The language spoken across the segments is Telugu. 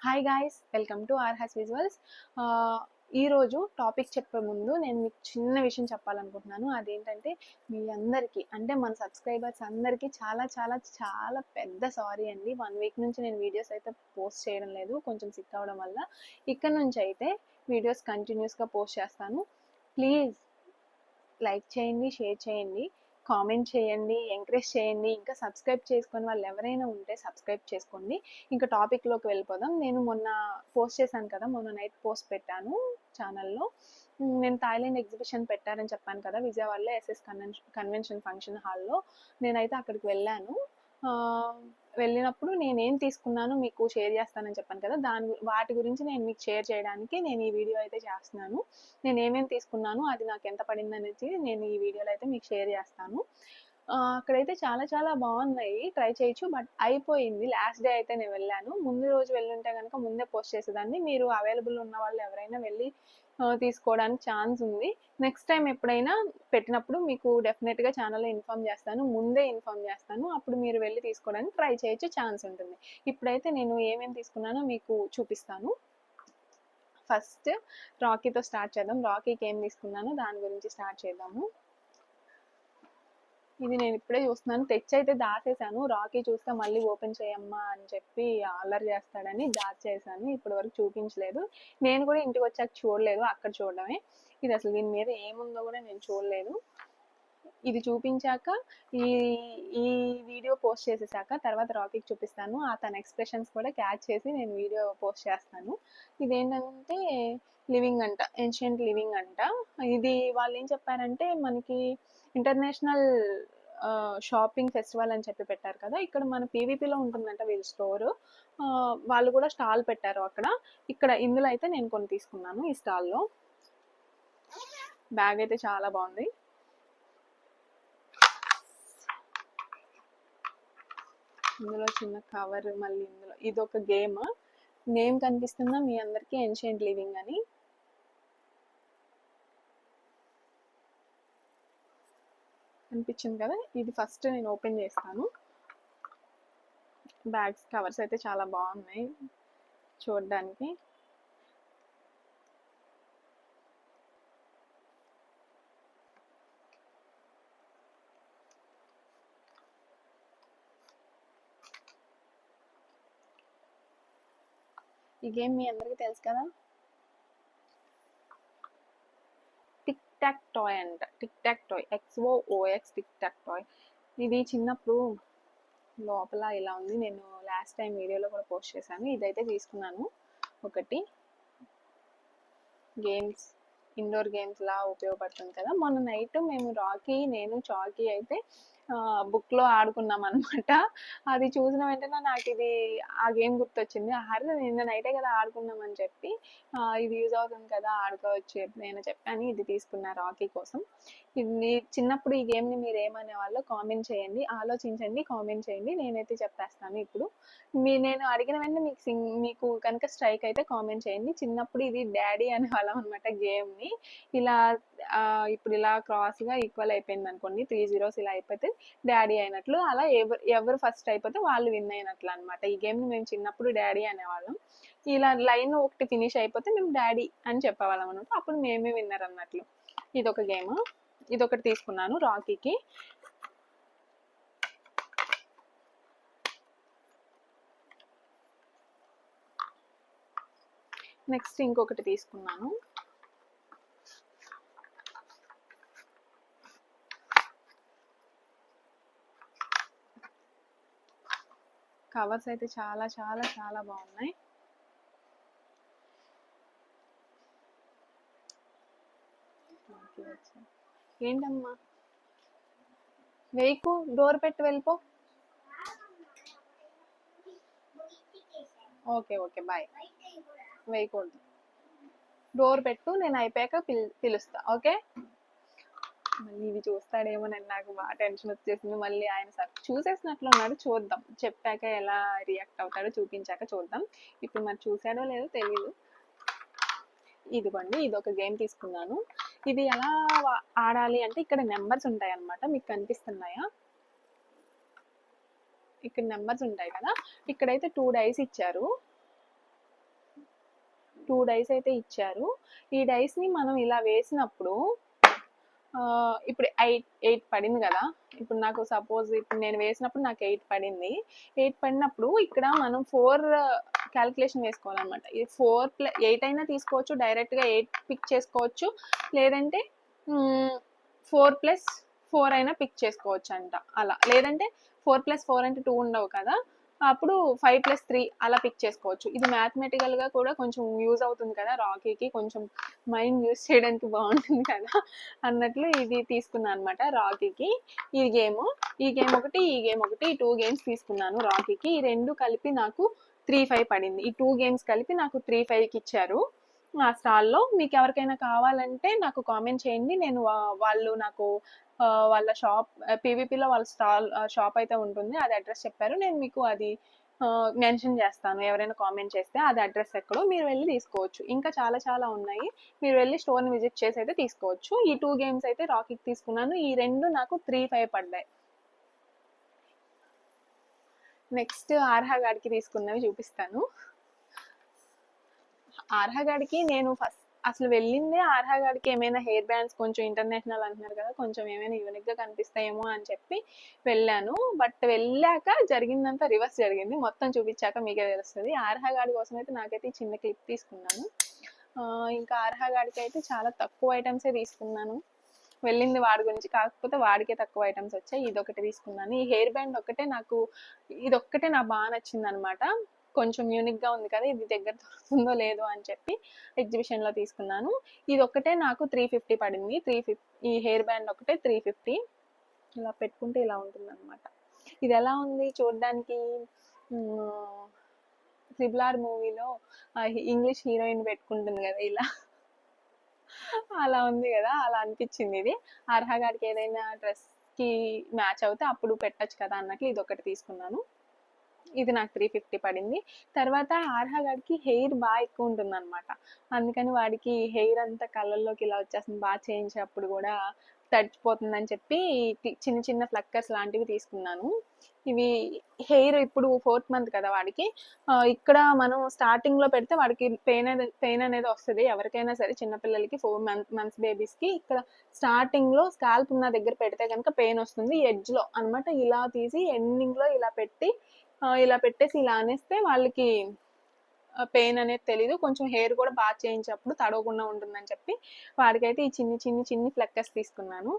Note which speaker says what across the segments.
Speaker 1: Hi guys, welcome to Arha's visuals. ఈరోజు టాపిక్ చెప్పే ముందు నేను మీకు చిన్న విషయం చెప్పాలనుకుంటున్నాను. అదేంటంటే మీ అందరికీ అంటే మన సబ్స్క్రైబర్స్ అందరికీ చాలా చాలా చాలా పెద్ద సారీ అండి. 1 వీక్ నుంచి నేను వీడియోస్ అయితే పోస్ట్ చేయడం లేదు, కొంచెం సిక్ అవ్వడం వల్ల. ఇక్కడ నుంచి అయితే వీడియోస్ కంటిన్యూస్గా పోస్ట్ చేస్తాను. ప్లీజ్ లైక్ చేయండి, షేర్ చేయండి, కామెంట్ చేయండి, ఎంకరేజ్ చేయండి. ఇంకా సబ్స్క్రైబ్ చేసుకొని వాళ్ళు ఎవరైనా ఉంటే సబ్స్క్రైబ్ చేసుకోండి. ఇంకా టాపిక్లోకి వెళ్ళిపోదాం. నేను మొన్న పోస్ట్ చేశాను కదా, మొన్న నైట్ పోస్ట్ పెట్టాను ఛానల్లో. నేను థాయిలాండ్ ఎగ్జిబిషన్ పెట్టారని చెప్పాను కదా, విజయవాడలో ఎస్ఎస్ కన్వెన్షన్ ఫంక్షన్ హాల్లో. నేనైతే అక్కడికి వెళ్ళాను. వెళ్ళినప్పుడు నేనేం తీసుకున్నాను మీకు షేర్ చేస్తానని చెప్పాను కదా, వాటి గురించి నేను మీకు షేర్ చేయడానికి నేను ఈ వీడియో అయితే చేస్తున్నాను. నేను ఏమేమి తీసుకున్నాను, అది నాకు ఎంత పడింది అనేది నేను ఈ వీడియోలో అయితే మీకు షేర్ చేస్తాను. అక్కడైతే చాలా చాలా బాగున్నాయి, ట్రై చేయొచ్చు. బట్ అయిపోయింది, లాస్ట్ డే అయితే నేను వెళ్ళాను. ముందు రోజు వెళ్ళుంటే కనుక ముందే పోస్ట్ చేసేదాన్ని. మీరు అవైలబుల్ ఉన్న వాళ్ళు ఎవరైనా వెళ్ళి తీసుకోవడానికి ఛాన్స్ ఉంది. నెక్స్ట్ టైం ఎప్పుడైనా పెట్టినప్పుడు మీకు డెఫినెట్గా ఛానల్లో ఇన్ఫామ్ చేస్తాను, ముందే ఇన్ఫామ్ చేస్తాను. అప్పుడు మీరు వెళ్ళి తీసుకోవడానికి ట్రై చేయొచ్చు, ఛాన్స్ ఉంటుంది. ఇప్పుడైతే నేను ఏమేమి తీసుకున్నానో మీకు చూపిస్తాను. ఫస్ట్ రాకీతో స్టార్ట్ చేద్దాం. రాకీకి ఏం తీసుకున్నానో దాని గురించి స్టార్ట్ చేద్దాము. ఇది నేను ఇప్పుడే చూస్తున్నాను, తెచ్చి అయితే దాచేసాను. రాకీ చూస్తే మళ్ళీ ఓపెన్ చేయమ్మా అని చెప్పి అల్లరి చేస్తాడని దాచేసాను. ఇప్పటి వరకు చూపించలేదు, నేను కూడా ఇంటికి వచ్చాక చూడలేదు, అక్కడ చూడడమే. ఇది అసలు దీని మీద ఏముందో కూడా నేను చూడలేదు. ఇది చూపించాక ఈ ఈ వీడియో పోస్ట్ చేసేసాక తర్వాత రాకీకి చూపిస్తాను. తన ఎక్స్ప్రెషన్స్ కూడా క్యాచ్ చేసి నేను వీడియో పోస్ట్ చేస్తాను. ఇదేంటంటే లివింగ్ అంట, ఏన్షియంట్ లివింగ్ అంట. ఇది వాళ్ళు ఏం చెప్పారంటే మనకి ఇంటర్నేషనల్ షాపింగ్ ఫెస్టివల్ అని చెప్పి పెట్టారు కదా, ఇక్కడ మన పీవీపీలో ఉంటుందంట వీళ్ళ స్టోర్. వాళ్ళు కూడా స్టాల్ పెట్టారు అక్కడ. ఇక్కడ ఇందులో అయితే నేను కొన్ని తీసుకున్నాను. ఈ స్టాల్లో బ్యాగ్ అయితే చాలా బాగుంది. ఇందులో చిన్న కవర్, మళ్ళీ ఇందులో ఇది ఒక గేమ్. నేమ్ కనిపిస్తుందా మీ అందరికీ? ఏన్షియంట్ లివింగ్ అని. అనిపించింది కదా. ఇది ఫస్ట్ నేను ఓపెన్ చేస్తాను. బ్యాగ్స్ కవర్స్ అయితే చాలా బాగున్నాయి చూడడానికి. ఈ గేమ్ మీ అందరికీ తెలుసు కదా, టిక్ టాక్ టాయ్ అంట. Tick talk toy, XOOX tick talk toy. ఇది చిన్నప్పుడు లోపల ఇలా ఉంది. నేను లాస్ట్ టైం వీడియోలో కూడా పోస్ట్ చేశాను. ఇదైతే తీసుకున్నాను ఒకటి. గేమ్స్, ఇండోర్ గేమ్స్ లా ఉపయోగపడుతుంది కదా. మొన్న నైట్ మేము రాకీ, నేను చాకీ అయితే బుక్లో ఆడుకున్నాం అనమాట. అది చూసిన వెంటనే నాకు ఇది ఆ గేమ్ గుర్తొచ్చింది. అరే నిన్న నైటే కదా ఆడుకున్నాం అని చెప్పి, ఇది యూజ్ అవుతుంది కదా, ఆడుకోవచ్చు ఎప్పుడైనా చెప్పాను. ఇది తీసుకున్నా రాకీ కోసం. ఇది చిన్నప్పుడు ఈ గేమ్ని మీరు ఏమనే వాళ్ళు కామెంట్ చేయండి, ఆలోచించండి, కామెంట్ చేయండి. నేనైతే చెప్పేస్తాను ఇప్పుడు. నేను అడిగిన వెంటనే మీకు కనుక స్ట్రైక్ అయితే కామెంట్ చేయండి. చిన్నప్పుడు ఇది డాడీ అనేవాళ్ళం అనమాట గేమ్ని. ఇలా ఇప్పుడు ఇలా క్రాస్గా ఈక్వల్ అయిపోయింది అనుకోండి, 3 zeros ఇలా అయిపోతే డాడీ అయినట్లు. అలా ఎవరు ఫస్ట్ అయిపోతే వాళ్ళు విన్ అయినట్లు అనమాట. ఈ గేమ్ని మేము చిన్నప్పుడు డాడీ అనేవాళ్ళం. ఇలా లైన్ ఒకటి ఫినిష్ అయిపోతే మేము డాడీ అని చెప్పేవాళ్ళం అనమాట. అప్పుడు మేమే విన్నర్ అన్నట్లు. ఇదొక గేమ్. ఇదొకటి తీసుకున్నాను రాకీకి. నెక్స్ట్ ఇంకొకటి తీసుకున్నాను. కవర్స్ అయితే చాలా చాలా చాలా బాగున్నాయి. ఏంటమ్మా వేయకు, డోర్ పెట్టి వెళ్ళిపో. Okay okay bye. వేయకూడదు, డోర్ పెట్టు, నేను అయిపోయాక పిలుస్తా. ఓకే. మళ్ళీ ఇవి చూస్తాడేమోనని నాకు బాగా టెన్షన్ వచ్చేసింది. మళ్ళీ ఆయన చూసేసినట్లున్నాడు, చూద్దాం. చెప్పాక ఎలా రియాక్ట్ అవుతాడో చూపించాక చూద్దాం. ఇప్పుడు మరి చూసాడో లేదో తెలీదు. ఇదిగోండి, ఇదొక గేమ్ తీసుకున్నాను. ఇది ఎలా ఆడాలి అంటే ఇక్కడ నెంబర్స్ ఉంటాయి అన్నమాట. మీకు కనిపిస్తున్నాయా? ఇక్కడ నెంబర్స్ ఉంటాయి కదా. ఇక్కడైతే 2 డైస్ ఇచ్చారు. 2 డైస్ అయితే ఇచ్చారు. ఈ డైస్ని మనం ఇలా వేసినప్పుడు ఇప్పుడు 8 పడింది కదా. ఇప్పుడు నాకు సపోజ్ ఇప్పుడు నేను వేసినప్పుడు నాకు 8 పడింది. 8 పడినప్పుడు ఇక్కడ మనం 4 క్యాలిక్యులేషన్ వేసుకోవాలన్నమాట. ఇది 8 అయినా తీసుకోవచ్చు, డైరెక్ట్గా 8 పిక్ చేసుకోవచ్చు, లేదంటే 4+4 అయినా పిక్ చేసుకోవచ్చు అంట. అలా లేదంటే 4+4 అంటే 2 ఉండవు కదా, అప్పుడు 5+3 అలా పిక్ చేసుకోవచ్చు. ఇది మ్యాథమెటికల్గా కూడా కొంచెం యూజ్ అవుతుంది కదా రాకీకి, కొంచెం మైండ్ యూజ్ చేయడానికి బాగుంటుంది కదా అన్నట్లు ఇది తీసుకున్నాను అనమాట రాకీకి. ఈ గేమ్ ఒకటి, ఈ గేమ్ ఒకటి, ఈ 2 గేమ్స్ తీసుకున్నాను రాకీకి. ఈ రెండు కలిపి నాకు 3-5 పడింది. ఈ 2 గేమ్స్ కలిపి నాకు 3-5కి ఇచ్చారు ఆ స్టాల్లో. మీకు ఎవరికైనా కావాలంటే నాకు కామెంట్ చేయండి. నేను వాళ్ళు నాకు వాళ్ళ షాప్ పీవీపీలో వాళ్ళ షాప్ అయితే ఉంటుంది, అది అడ్రస్ చెప్పారు. నేను మీకు అది మెన్షన్ చేస్తాను. ఎవరైనా కామెంట్ చేస్తే అది అడ్రస్ ఎక్కడో మీరు వెళ్ళి తీసుకోవచ్చు. ఇంకా చాలా చాలా ఉన్నాయి, మీరు వెళ్ళి స్టోర్ని విజిట్ చేసి అయితే తీసుకోవచ్చు. ఈ 2 గేమ్స్ అయితే రాకీకి తీసుకున్నాను. ఈ రెండు నాకు 3-5 పడ్డాయి. నెక్స్ట్ ఆర్హాగాడికి తీసుకున్నవి చూపిస్తాను. ఆర్హాగాడికి నేను ఫస్ట్ అసలు వెళ్ళిందే ఆర్హాగాడికి ఏమైనా హెయిర్ బ్యాండ్స్, కొంచెం ఇంటర్నేషనల్ అంటున్నారు కదా, కొంచెం ఏమైనా యూనిక్గా కనిపిస్తాయేమో అని చెప్పి వెళ్ళాను. బట్ వెళ్ళాక జరిగిందంతా రివర్స్ జరిగింది. మొత్తం చూపించాక మీకే తెలుస్తుంది. ఆర్హాగాడి కోసం అయితే నాకైతే చిన్న క్లిప్ తీసుకున్నాను. ఇంకా ఆర్హాగాడికి అయితే చాలా తక్కువ ఐటమ్సే తీసుకున్నాను. వెళ్ళింది వాడి గురించి, కాకపోతే వాడికే తక్కువ ఐటమ్స్ వచ్చాయి. ఇదొకటి తీసుకున్నాను. ఈ హెయిర్ బ్యాండ్ ఒక్కటే నాకు, ఇదొక్కటే నాకు బాగా నచ్చింది అనమాట. కొంచెం యూనిక్గా ఉంది కదా, ఇది దగ్గర దొరుకుతుందో లేదో అని చెప్పి ఎగ్జిబిషన్లో తీసుకున్నాను. ఇది ఒక్కటే నాకు 350 పడింది. 350 ఈ హెయిర్ బ్యాండ్ ఒకటే 350. ఇలా పెట్టుకుంటే ఇలా ఉంటుంది అనమాట. ఇది ఎలా ఉంది చూడడానికి, RRR మూవీలో ఇంగ్లీష్ హీరోయిన్ పెట్టుకుంటుంది కదా ఇలా, అలా ఉంది కదా, అలా అనిపించింది ఇది. ఆర్హాగాడికి ఏదైనా డ్రెస్కి మ్యాచ్ అవుతే అప్పుడు పెట్టచ్చు కదా అన్నట్లు ఇది ఒకటి తీసుకున్నాను. ఇది నాకు 350 పడింది. తర్వాత ఆర్హాగాడికి హెయిర్ బాగా ఎక్కువ ఉంటుంది అనమాట. అందుకని వాడికి హెయిర్ అంతా కళ్ళల్లోకి ఇలా వచ్చేస్తుంది. బాగా చేయించేటప్పుడు కూడా తడిచిపోతుందని చెప్పి చిన్న చిన్న ఫ్లక్కర్స్ లాంటివి తీసుకున్నాను. ఇవి హెయిర్ ఇప్పుడు 4th మంత్ కదా వాడికి, ఇక్కడ మనం స్టార్టింగ్లో పెడితే వాడికి పెయిన్ అనేది వస్తుంది. ఎవరికైనా సరే చిన్నపిల్లలకి 4 months బేబీస్కి ఇక్కడ స్టార్టింగ్లో స్కాల్ప్ ఉన్న దగ్గర పెడితే కనుక పెయిన్ వస్తుంది. ఎడ్జ్లో అనమాట, ఇలా తీసి ఎండింగ్లో ఇలా పెట్టేసి ఇలా అనేస్తే వాళ్ళకి పెయిన్ అనేది తెలీదు. కొంచెం హెయిర్ కూడా బాగా చేయించేటప్పుడు తడవకుండా ఉంటుందని చెప్పి వాడికైతే ఈ చిన్ని ఫ్లక్కర్స్ తీసుకున్నాను.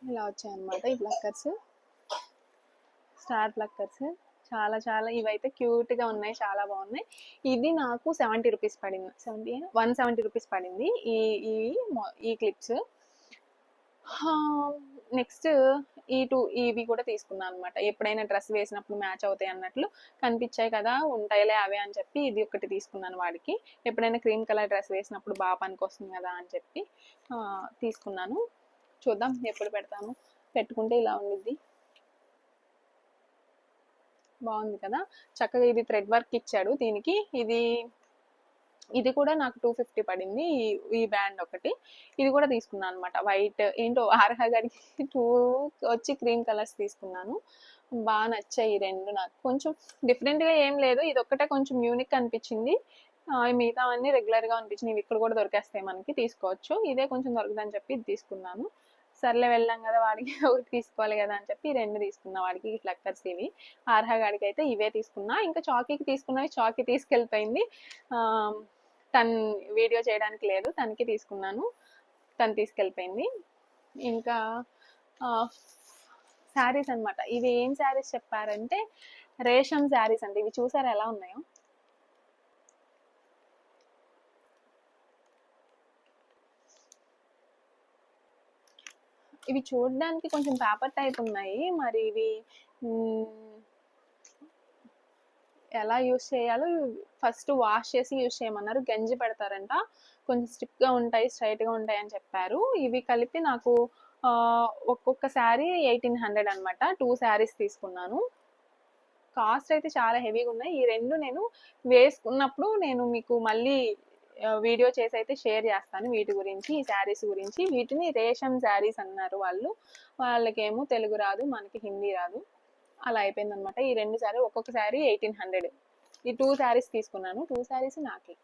Speaker 1: ఇలా వచ్చాయన్నమాట ఈ ఫ్లక్కర్స్, స్టార్ ఫ్లక్కర్స్. చాలా చాలా ఇవైతే క్యూట్గా ఉన్నాయి, చాలా బాగున్నాయి. ఇది నాకు 70 రూపీస్ పడింది. 170 రూపీస్ పడింది ఈ క్లిప్స్. నెక్స్ట్ ఇవి కూడా తీసుకున్నాను అనమాట. ఎప్పుడైనా డ్రెస్ వేసినప్పుడు మ్యాచ్ అవుతాయి అన్నట్లు కనిపించాయి కదా, ఉంటాయిలే అవే అని చెప్పి ఇది ఒకటి తీసుకున్నాను. వాడికి ఎప్పుడైనా క్రీమ్ కలర్ డ్రెస్ వేసినప్పుడు బాగా పనికి వస్తుంది కదా అని చెప్పి తీసుకున్నాను. చూద్దాం ఎప్పుడు పెడతాను. పెట్టుకుంటే ఇలా ఉండిద్ది, బాగుంది కదా. చక్కగా ఇది థ్రెడ్ వర్క్ ఇచ్చాడు దీనికి. ఇది కూడా నాకు 250 పడింది. ఈ బ్యాండ్ ఒకటి, ఇది కూడా తీసుకున్నాను అనమాట. వైట్ ఏంటో ఆర్హాగాడికి 2 వచ్చి క్రీమ్ కలర్స్ తీసుకున్నాను. బాగా నచ్చాయి ఈ రెండు నాకు. కొంచెం డిఫరెంట్గా ఏం లేదు, ఇది ఒక్కటే కొంచెం యూనిక్ అనిపించింది. మిగతా అన్నీ రెగ్యులర్గా అనిపించింది. ఇవి ఇక్కడ కూడా దొరికేస్తాయి మనకి, తీసుకోవచ్చు. ఇదే కొంచెం దొరకదని చెప్పి ఇది తీసుకున్నాను. సర్లే వెళ్ళాం కదా వాడికి ఒకటి తీసుకోవాలి కదా అని చెప్పి 2 తీసుకున్నా వాడికి ఫ్లక్కర్స్. ఇవి ఆర్హాగాడికి అయితే ఇవే తీసుకున్నా. ఇంకా చాకీకి తీసుకున్నవి చాకీ తీసుకెళ్ళిపోయింది. తను వీడియో చేయడానికి లేదు, తనకి తీసుకున్నాను, తను తీసుకెళ్ళిపోయింది. ఇంకా శారీస్ అనమాట. ఇవి ఏం శారీస్ చెప్పారంటే రేషం శారీస్ అంటే, ఇవి చూసారా ఎలా ఉన్నాయో. ఇవి చూడడానికి కొంచెం పేపర్ టైప్ ఉన్నాయి. మరి ఇవి ఎలా యూస్ చేయాలో ఫస్ట్ వాష్ చేసి యూస్ చేయమన్నారు. గంజి పెడతారంట, కొంచెం స్టిఫ్గా ఉంటాయి, స్ట్రైట్గా ఉంటాయి అని చెప్పారు. ఇవి కలిపి నాకు ఒక్కొక్క శారీ 1800 అనమాట. 2 శారీస్ తీసుకున్నాను. కాస్ట్ అయితే చాలా హెవీగా ఉన్నాయి. ఈ రెండు నేను వేసుకున్నప్పుడు నేను మీకు మళ్ళీ వీడియో చేసి అయితే షేర్ చేస్తాను వీటి గురించి, ఈ శారీస్ గురించి. వీటిని రేషం శారీస్ అన్నారు వాళ్ళకేమో తెలుగు రాదు, మనకి హిందీ రాదు. అలా అయిపోయింది అనమాట. ఈ 2 శారీ ఒక్కొక్క శారీ 1800. ఈ 2 శారీస్ తీసుకున్నాను. 2 శారీస్ నాకే.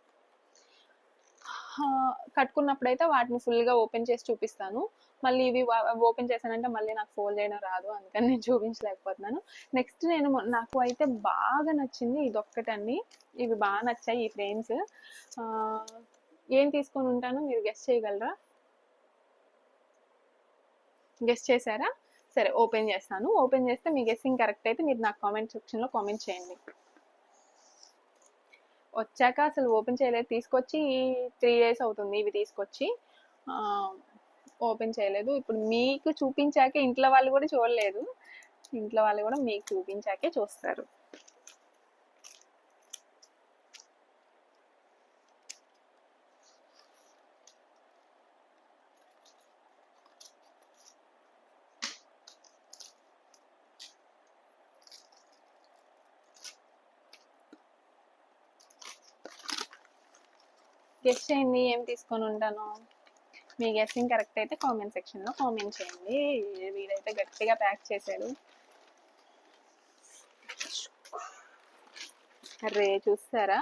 Speaker 1: కట్టుకున్నప్పుడైతే వాటిని ఫుల్గా ఓపెన్ చేసి చూపిస్తాను. మళ్ళీ ఇవి ఓపెన్ చేశానంటే మళ్ళీ నాకు ఫోల్డ్ చేయడం రాదు, అందుకని నేను చూపించలేకపోతున్నాను. నెక్స్ట్ నాకు అయితే బాగా నచ్చింది ఇదొక్కటండి. ఇవి బాగా నచ్చాయి ఈ ఫ్రేమ్స్. ఏం తీసుకొని ఉంటాను మీరు గెస్ చేయగలరా? గెస్ చేశారా? సరే ఓపెన్ చేస్తాను. ఓపెన్ చేస్తే మీ గెస్సింగ్ కరెక్ట్ అయితే మీరు నాకు కామెంట్ సెక్షన్లో కామెంట్ చేయండి. వచ్చాక అసలు ఓపెన్ చేయలేదు, తీసుకొచ్చి 3 days అవుతుంది ఇవి తీసుకొచ్చి. ఓపెన్ చేయలేదు. ఇప్పుడు మీకు చూపించాకే ఇంట్లో వాళ్ళు కూడా చూడలేదు, ఇంట్లో వాళ్ళు కూడా మీకు చూపించాకే చూస్తారు. గెస్ చేయండి ఏం తీసుకొని ఉంటాను. మీ గెస్సింగ్ కరెక్ట్ అయితే కామెంట్ సెక్షన్లో కామెంట్ చేయండి. వీడైతే గట్టిగా ప్యాక్ చేశాడు. అరే చూస్తారా,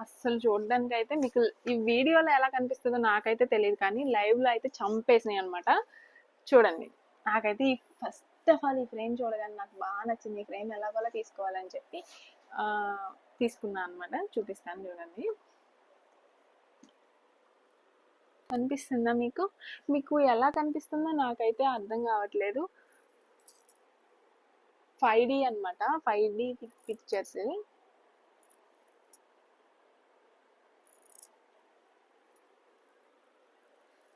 Speaker 1: అస్సలు చూడడానికి అయితే మీకు ఈ వీడియోలో ఎలా కనిపిస్తుందో నాకైతే తెలియదు, కానీ లైవ్లో అయితే చంపేసినాయి అనమాట. చూడండి, నాకైతే ఫస్ట్ ఆఫ్ ఆల్ ఈ ఫ్రేమ్ చూడగానే నాకు బాగా నచ్చింది. ఈ ఫ్రేమ్ ఎలాగోలా తీసుకోవాలని చెప్పి తీసుకున్నాను అనమాట. చూపిస్తాను చూడండి. కనిపిస్తుందా మీకు? మీకు ఎలా కనిపిస్తుందో నాకైతే అర్థం కావట్లేదు. 5D అనమాట, 5D పిక్చర్స్.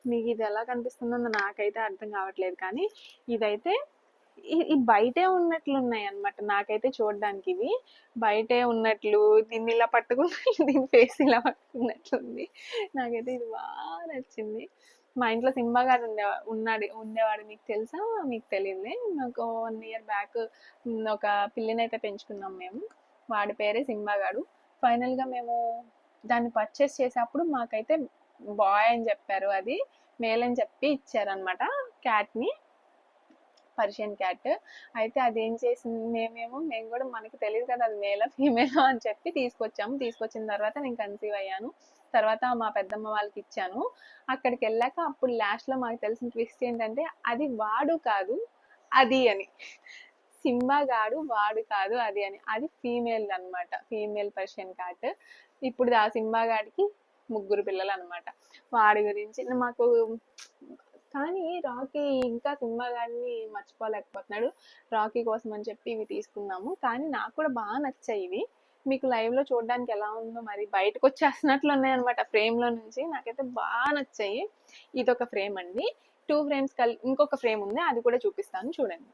Speaker 1: మీకు ఇది ఎలా కనిపిస్తుందో నాకైతే అర్థం కావట్లేదు, కానీ ఇదైతే ఈ బయటే ఉన్నట్లు ఉన్నాయి అనమాట. నాకైతే చూడడానికి ఇవి బయటే ఉన్నట్లు, దీన్ని ఇలా పట్టుకున్నట్లు, దీని ఫేస్ ఇలా పట్టుకున్నట్లుంది. నాకైతే ఇది బాగా నచ్చింది. మా ఇంట్లో సింబా గారు ఉండేవాడు. మీకు తెలుసా? మీకు తెలియదులే. నాకు 1 year బ్యాక్ ఒక పిల్లిని అయితే పెంచుకున్నాం మేము. వాడి పేరే సింబా గాడు. ఫైనల్గా మేము దాన్ని పర్చేస్ చేసేటప్పుడు మాకైతే బాయ్ అని చెప్పారు, అది మేల్ అని చెప్పి ఇచ్చారనమాట క్యాట్ని, పర్షియన్ క్యాట్. అయితే అదేం చేసింది, మేము కూడా మనకి తెలియదు కదా అది మేలా ఫీమేలా అని చెప్పి తీసుకొచ్చాము. తీసుకొచ్చిన తర్వాత నేను కన్సీవ్ అయ్యాను. తర్వాత మా పెద్దమ్మ వాళ్ళకి ఇచ్చాను. అక్కడికి వెళ్ళాక అప్పుడు లాస్ట్లో మాకు తెలిసిన ట్విస్ట్ ఏంటంటే అది వాడు కాదు అది అని. సింబా గాడు వాడు కాదు అది అని. అది ఫీమేల్ అనమాట, ఫీమేల్ పర్షియన్ క్యాట్. ఇప్పుడు ఆ సింబా గాడికి 3 పిల్లలు అనమాట. వాడి గురించి మాకు, కానీ రాకీ ఇంకా సింబా గాడిని మర్చిపోలేకపోతున్నాడు. రాకీ కోసం అని చెప్పి ఇవి తీసుకున్నాము. కానీ నాకు కూడా బాగా నచ్చాయి ఇవి. మీకు లైవ్లో చూడడానికి ఎలా ఉందో మరి, బయటకు వచ్చేస్తున్నట్లు ఉన్నాయన్నమాట ఫ్రేమ్లో నుంచి. నాకైతే బాగా నచ్చాయి. ఇదొక ఫ్రేమ్ అండి. 2 ఫ్రేమ్స్ ఇంకొక ఫ్రేమ్ ఉంది, అది కూడా చూపిస్తాను చూడండి.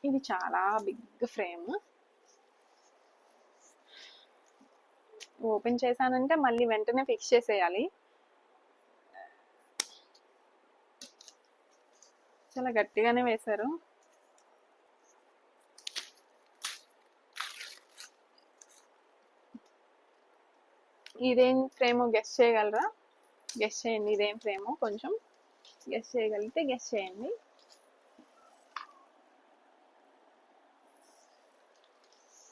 Speaker 1: ఇది చాలా బిగ్ ఫ్రేమ్. ఓపెన్ చేశానంటే మళ్ళీ వెంటనే ఫిక్స్ చేసేయాలి. చాలా గట్టిగానే వేశారు. ఇదేం ఫ్రేమో గెస్ చేయగలరా? గెస్ చేయండి ఇదేం ఫ్రేమో, కొంచెం గెస్ చేయగలిగితే గెస్ చేయండి.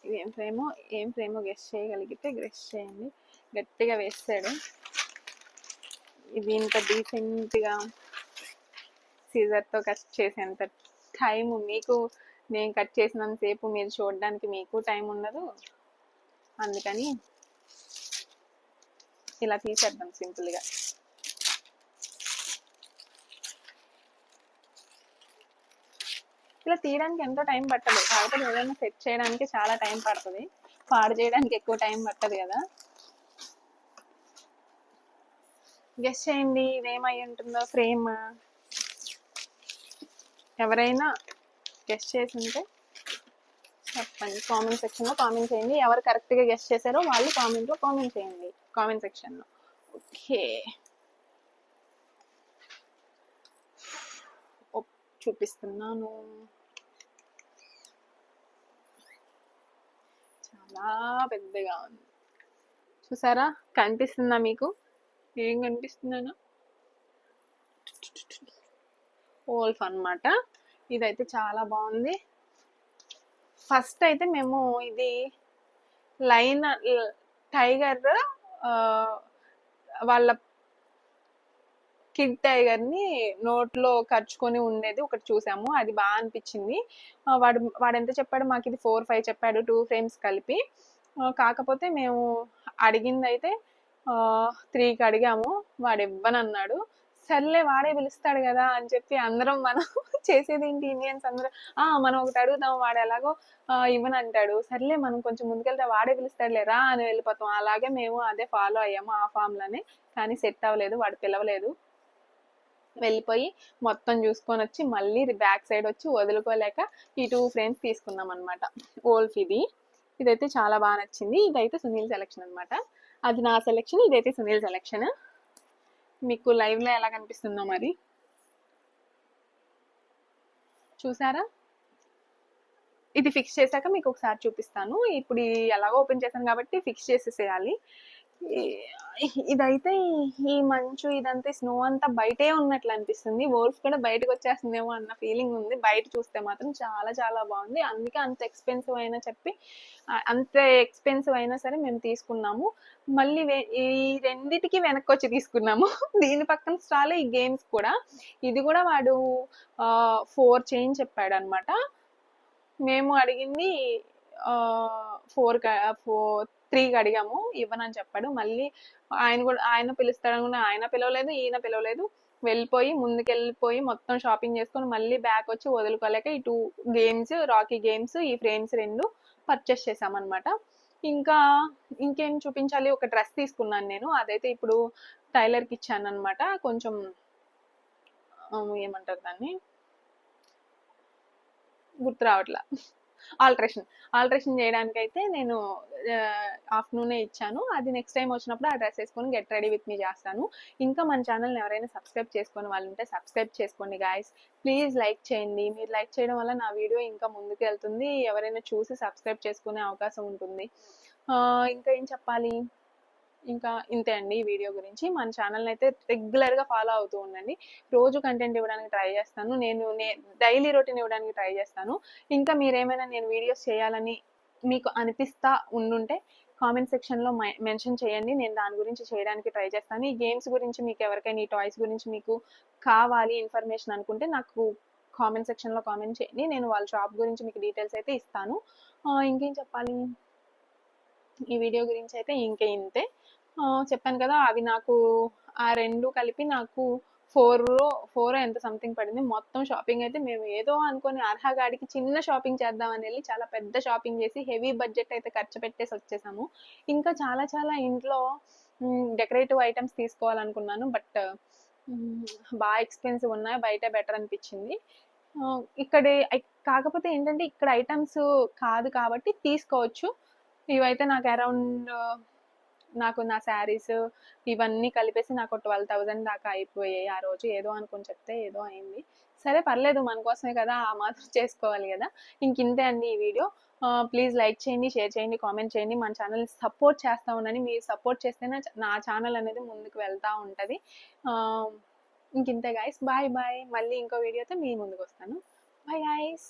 Speaker 1: ఇదేం ఫ్రేమో గెస్ చేయగలిగితే గెస్ చేయండి. గట్టిగా వేస్తాడు. ఇది ఇంత డీసెంట్గా సీజర్తో కట్ చేసేంత టైము మీకు, నేను కట్ చేసినంతసేపు మీరు చూడడానికి మీకు టైం ఉండదు. అందుకని ఇలా తీసేద్దాం సింపుల్గా. ఇలా తీయడానికి ఎంతో టైం పట్టదు, కాకపోతే ఏదైనా సెట్ చేయడానికి చాలా టైం పడుతుంది, పాడు చేయడానికి ఎక్కువ టైం పట్టదు కదా. గెస్ చేయండి ఇదేమై ఉంటుందో ఫ్రేమ్. ఎవరైనా గెస్ చేసి ఉంటే చెప్పండి, కామెంట్ సెక్షన్లో కామెంట్ చేయండి. ఎవరు కరెక్ట్గా గెస్ చేశారో వాళ్ళు కామెంట్లో కామెంట్ చేయండి, కామెంట్ సెక్షన్లో. ఓకే, చూపిస్తున్నాను. చాలా పెద్దగా ఉంది, చూసారా, కనిపిస్తుందా మీకు? ఏం కనిపిస్తుందనా? ఓల్ఫ్ అన్నమాట. ఇదైతే చాలా బాగుంది. ఫస్ట్ అయితే మేము ఇది లైన్ టైగర్ వాళ్ళ కిడ్ టైగర్ ని నోట్లో ఖర్చుకొని ఉండేది ఒకటి చూసాము, అది బాగా అనిపించింది. వాడు ఎంత చెప్పాడు మాకు? ఇది 4-5 చెప్పాడు, 2 ఫ్రేమ్స్ కలిపి. కాకపోతే మేము అడిగింది అయితే 3కి అడిగాము, వాడు ఇవ్వనన్నాడు. సర్లే వాడే పిలుస్తాడు కదా అని చెప్పి అందరం మనం చేసేది ఏంటి, ఇండియన్స్ అందరం మనం ఒకటి అడుగుతాం, వాడు ఎలాగో ఇవ్వనంటాడు, సర్లే మనం కొంచెం ముందుకెళ్తే వాడే పిలుస్తాడులే రా అని వెళ్ళిపోతాం. అలాగే మేము అదే ఫాలో అయ్యాము ఆ ఫామ్లోనే. కానీ సెట్ అవ్వలేదు, వాడు పిలవలేదు. వెళ్ళిపోయి మొత్తం చూసుకొని వచ్చి మళ్ళీ బ్యాక్ సైడ్ వచ్చి వదులుకోలేక ఈ 2 ఫ్రేమ్స్ తీసుకున్నాం అనమాట. ఓల్ఫ్ ఇదైతే చాలా బాగా నచ్చింది. ఇదైతే సునీల్ సెలెక్షన్ అనమాట. అది నా సెలెక్షన్, ఇదైతే సునీల్ సెలెక్షన్. మీకు లైవ్ లో ఎలా కనిపిస్తుందో మరి చూసారా? ఇది ఫిక్స్ చేశాక మీకు ఒకసారి చూపిస్తాను. ఇప్పుడు ఎలాగో ఓపెన్ చేశాను కాబట్టి ఫిక్స్ చేసేసేయాలి. ఇదైతే ఈ మంచు ఇదంతా స్నో అంతా బయటే ఉన్నట్లు అనిపిస్తుంది. వోల్ఫ్ కూడా బయటకు వచ్చేస్తుందేమో అన్న ఫీలింగ్ ఉంది. బయట చూస్తే మాత్రం చాలా చాలా బాగుంది. అందుకే అంత ఎక్స్పెన్సివ్ అయినా చెప్పి అంత ఎక్స్పెన్సివ్ అయినా సరే మేము తీసుకున్నాము. మళ్ళీ ఈ రెండిటికి వెనక్కి వచ్చి తీసుకున్నాము. దీని పక్కన స్టాల్ ఈ గేమ్స్ కూడా. ఇది కూడా వాడు 4 చేంజ్ చెప్పాడు అనమాట. మేము అడిగింది 3కి అడిగాము, ఇవ్వనని చెప్పాడు. మళ్ళీ ఆయన పిలుస్తాడనుకున్నా, ఆయన పిలవలేదు, ఈయన పిలవలేదు. వెళ్ళిపోయి ముందుకెళ్ళిపోయి మొత్తం షాపింగ్ చేసుకొని మళ్ళీ బ్యాక్ వచ్చి వదులుకోలేక ఈ 2 గేమ్స్, రాకీ గేమ్స్, ఈ ఫ్రేమ్స్ 2 పర్చేస్ చేసామన్నమాట. ఇంకేం చూపించాలి? ఒక డ్రెస్ తీసుకున్నాను నేను, అదైతే ఇప్పుడు టైలర్కి ఇచ్చాను అనమాట. కొంచెం ఏమంటారు దాన్ని, గుర్తు రావట్లా. ఆల్టరేషన్ చేయడానికి అయితే నేను ఆఫ్టర్నూనే ఇచ్చాను. అది నెక్స్ట్ టైం వచ్చినప్పుడు ఆ డ్రెస్ వేసుకొని గెట్ రెడీ విత్ మీ చేస్తాను. ఇంకా మన ఛానల్ని ఎవరైనా సబ్స్క్రైబ్ చేసుకుని వాళ్ళు ఉంటే సబ్స్క్రైబ్ చేసుకోండి గాయస్. ప్లీజ్ లైక్ చేయండి. మీరు లైక్ చేయడం వల్ల నా వీడియో ఇంకా ముందుకు వెళ్తుంది, ఎవరైనా చూసి సబ్స్క్రైబ్ చేసుకునే అవకాశం ఉంటుంది. ఇంకా ఏం చెప్పాలి? ఇంకా ఇంతే అండి ఈ వీడియో గురించి. మన ఛానల్ని అయితే రెగ్యులర్గా ఫాలో అవుతూ ఉండండి. రోజు కంటెంట్ ఇవ్వడానికి ట్రై చేస్తాను. నేను డైలీ రొటీన్ ఇవ్వడానికి ట్రై చేస్తాను. ఇంకా మీరేమైనా నేను వీడియోస్ చేయాలని మీకు అనిపిస్తా ఉండుంటే కామెంట్ సెక్షన్లో మెన్షన్ చేయండి. నేను దాని గురించి చేయడానికి ట్రై చేస్తాను. ఈ గేమ్స్ గురించి మీకు ఎవరికైనా, ఈ టాయ్స్ గురించి మీకు కావాలి ఇన్ఫర్మేషన్ అనుకుంటే నాకు కామెంట్ సెక్షన్లో కామెంట్ చేయండి. నేను వాళ్ళ షాప్ గురించి మీకు డీటెయిల్స్ అయితే ఇస్తాను. ఇంకేం చెప్పాలి? ఈ వీడియో గురించి అయితే ఇంతే. చెప్పాను కదా, అవి నాకు ఆ 2 కలిపి నాకు 4 ఎంత సంథింగ్ పడింది. మొత్తం షాపింగ్ అయితే మేము ఏదో అనుకొని అర్హగాడికి చిన్న షాపింగ్ చేద్దామని వెళ్ళి చాలా పెద్ద షాపింగ్ చేసి హెవీ బడ్జెట్ అయితే ఖర్చు పెట్టేసి వచ్చేసాము. ఇంకా చాలా చాలా ఇంట్లో డెకరేటివ్ ఐటమ్స్ తీసుకోవాలనుకున్నాను, బట్ బాగా ఎక్స్పెన్సివ్ ఉన్నాయి, బయట బెటర్ అనిపించింది. కాకపోతే ఏంటంటే ఇక్కడ ఐటమ్స్ కాదు కాబట్టి తీసుకోవచ్చు. ఇవైతే నాకు అరౌండ్ నాకు నా శారీస్ ఇవన్నీ కలిపేసి నాకు 12,000 దాకా అయిపోయాయి ఆ రోజు. ఏదో అనుకొని చెప్తే ఏదో అయింది. సరే పర్లేదు, మన కోసమే కదా, ఆ మాత్రం చేసుకోవాలి కదా. ఇంతే అండి ఈ వీడియో. ప్లీజ్ లైక్ చేయండి, షేర్ చేయండి, కామెంట్ చేయండి. మన ఛానల్ సపోర్ట్ చేస్తూ ఉండండి. మీరు సపోర్ట్ చేస్తేనే నా ఛానల్ అనేది ముందుకు వెళ్తూ ఉంటుంది. ఇంతే గాయస్, బాయ్ బాయ్. మళ్ళీ ఇంకో వీడియోతో మీ ముందుకు వస్తాను. Bye guys.